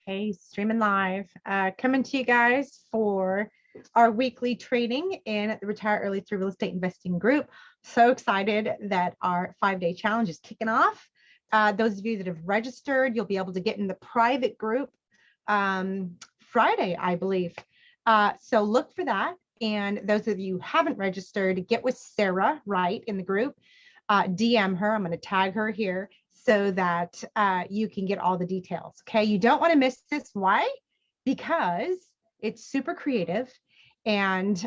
Hey, streaming live, coming to you guys for our weekly training in the Retire Early Through Real Estate Investing group. So excited that our 5-day challenge is kicking off. Those of you that have registered, you'll be able to get in the private group Friday, I believe. So look for that. And those of you who haven't registered, get with Sarah Wright in the group. DM her. I'm going to tag her here so that you can get all the details. Okay. You don't want to miss this. Why? Because it's super creative and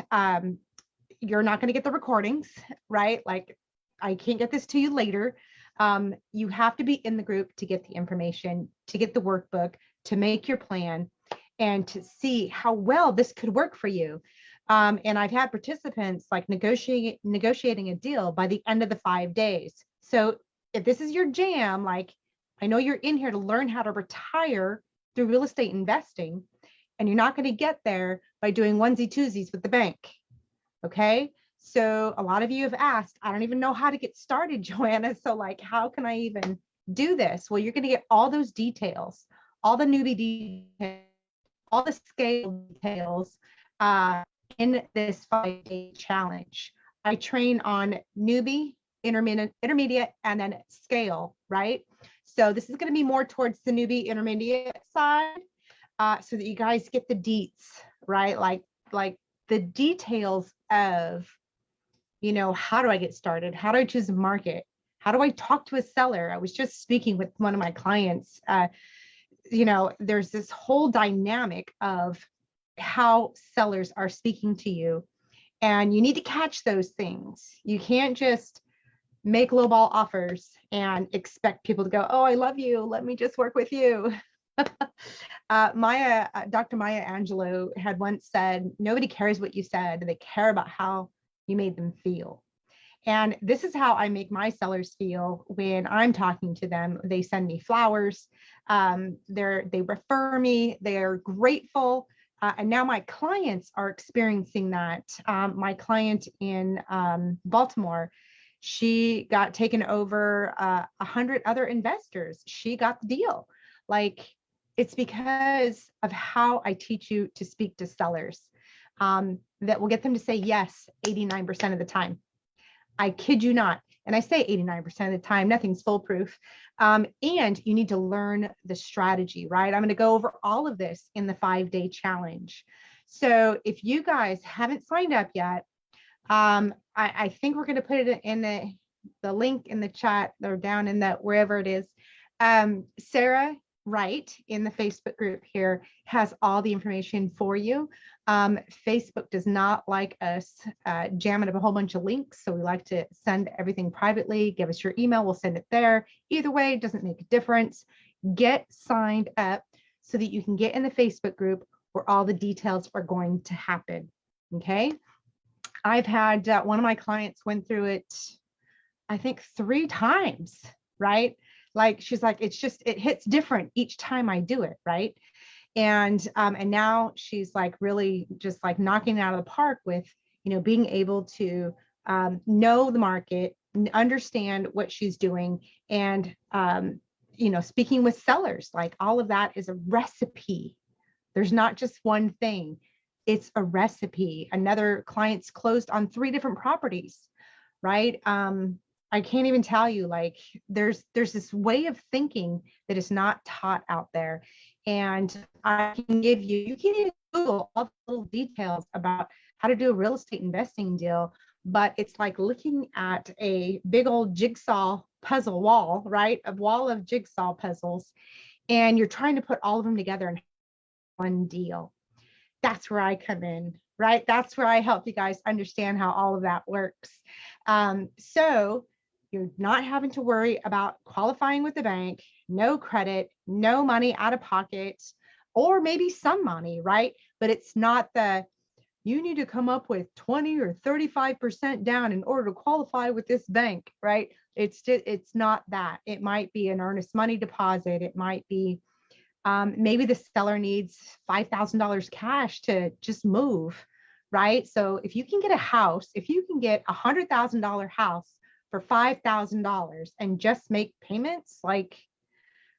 you're not going to get the recordings, right? Like I can't get this to you later. You have to be in the group to get the information, to get the workbook, to make your plan, and to see how well this could work for you. And I've had participants like negotiating a deal by the end of the 5 days. So if this is your jam, like I know you're in here to learn how to retire through real estate investing, and you're not going to get there by doing onesie twosies with the bank. Okay. So a lot of you have asked, I don't even know how to get started, Joanna. So like, how can I even do this? Well, you're going to get all those details, all the newbie details, all the scale details in this 5-day challenge. I train on newbie, intermediate, and then scale, right? So this is going to be more towards the newbie intermediate side, so that you guys get the deets, right? Like the details of, how do I get started? How do I choose a market? How do I talk to a seller? I was just speaking with one of my clients. There's this whole dynamic of how sellers are speaking to you, and you need to catch those things. You can't just make lowball offers and expect people to go, oh, I love you, let me just work with you. Dr. Maya Angelou had once said, nobody cares what you said, they care about how you made them feel. And this is how I make my sellers feel when I'm talking to them. They send me flowers, they refer me, they're grateful. And now my clients are experiencing that. My client in Baltimore, she got taken over 100 other investors. She got the deal. Like, it's because of how I teach you to speak to sellers that will get them to say yes 89% of the time. I kid you not. And I say 89% of the time, nothing's foolproof. And you need to learn the strategy, right? I'm going to go over all of this in the 5-day challenge. So if you guys haven't signed up yet, I think we're going to put it in the link in the chat or down in that, wherever it is. Sarah Wright in the Facebook group here has all the information for you. Facebook does not like us jamming up a whole bunch of links, so we like to send everything privately. Give us your email, we'll send it there. Either way, it doesn't make a difference. Get signed up so that you can get in the Facebook group where all the details are going to happen. Okay. I've had one of my clients went through it, I think 3 times, right? Like she's like, it hits different each time I do it, right? And now she's like really just like knocking it out of the park with, being able to know the market, understand what she's doing, and speaking with sellers. Like all of that is a recipe. There's not just one thing. It's a recipe. Another client's closed on 3 different properties, right? I can't even tell you, like there's this way of thinking that is not taught out there. And I can give you can even Google all the little details about how to do a real estate investing deal, but it's like looking at a big old jigsaw puzzle wall, right? A wall of jigsaw puzzles, and you're trying to put all of them together in one deal. That's where I come in, right? That's where I help you guys understand how all of that works. So you're not having to worry about qualifying with the bank, no credit, no money out of pocket, or maybe some money, right? But it's not you need to come up with 20 or 35% down in order to qualify with this bank, right? It's not that. It might be an earnest money deposit. It might be maybe the seller needs $5,000 cash to just move, right? So if you can get a $100,000 house for $5,000 and just make payments, like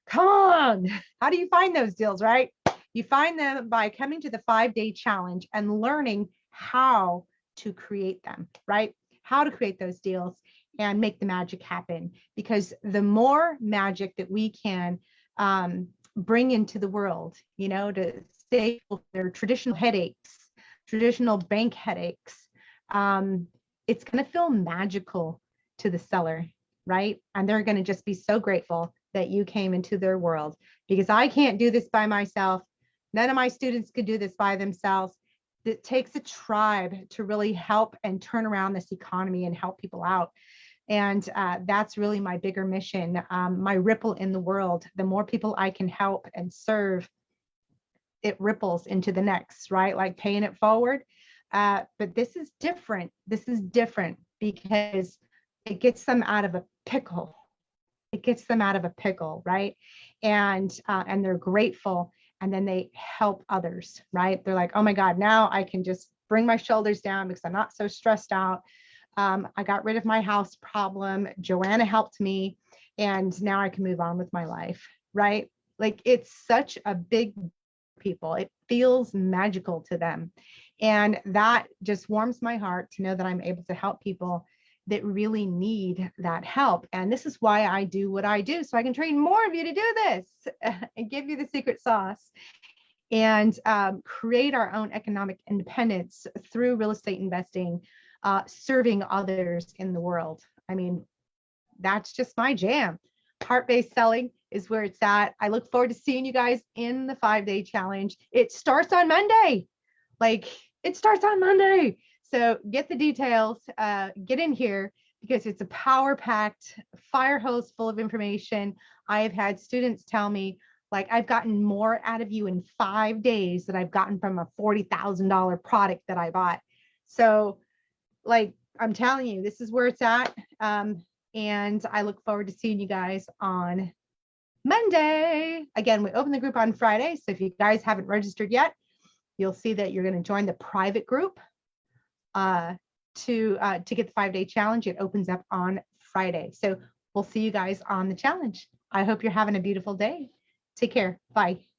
Come on. How do you find those deals, right? You find them by coming to the 5-day challenge and learning how to create them, right? How to create those deals and make the magic happen. Because the more magic that we can bring into the world, to save their traditional headaches, traditional bank headaches, it's going to feel magical to the seller, right? And they're going to just be so grateful that you came into their world, because I can't do this by myself. None of my students could do this by themselves. It takes a tribe to really help and turn around this economy and help people out. And that's really my bigger mission, my ripple in the world. The more people I can help and serve, it ripples into the next, right? Like paying it forward. But this is different. This is different because it gets them out of a pickle. It gets them out of a pickle, right? And they're grateful, and then they help others, right? They're like, oh my God, now I can just bring my shoulders down because I'm not so stressed out. I got rid of my house problem. Joanna helped me, and now I can move on with my life, right? Like it's such a big people. It feels magical to them. And that just warms my heart to know that I'm able to help people that really need that help. And this is why I do what I do, so I can train more of you to do this and give you the secret sauce and create our own economic independence through real estate investing, serving others in the world. I mean, that's just my jam. Heart-based selling is where it's at. I look forward to seeing you guys in the 5-day challenge. It starts on Monday. It starts on Monday. So get the details, get in here, because it's a power-packed fire hose full of information. I have had students tell me, like, I've gotten more out of you in 5 days than I've gotten from a $40,000 product that I bought. So, like, I'm telling you, this is where it's at. And I look forward to seeing you guys on Monday. Again, we open the group on Friday. So if you guys haven't registered yet, you'll see that you're going to join the private group to get the 5-day challenge. It opens up on Friday. So we'll see you guys on the challenge. I hope you're having a beautiful day. Take care. Bye.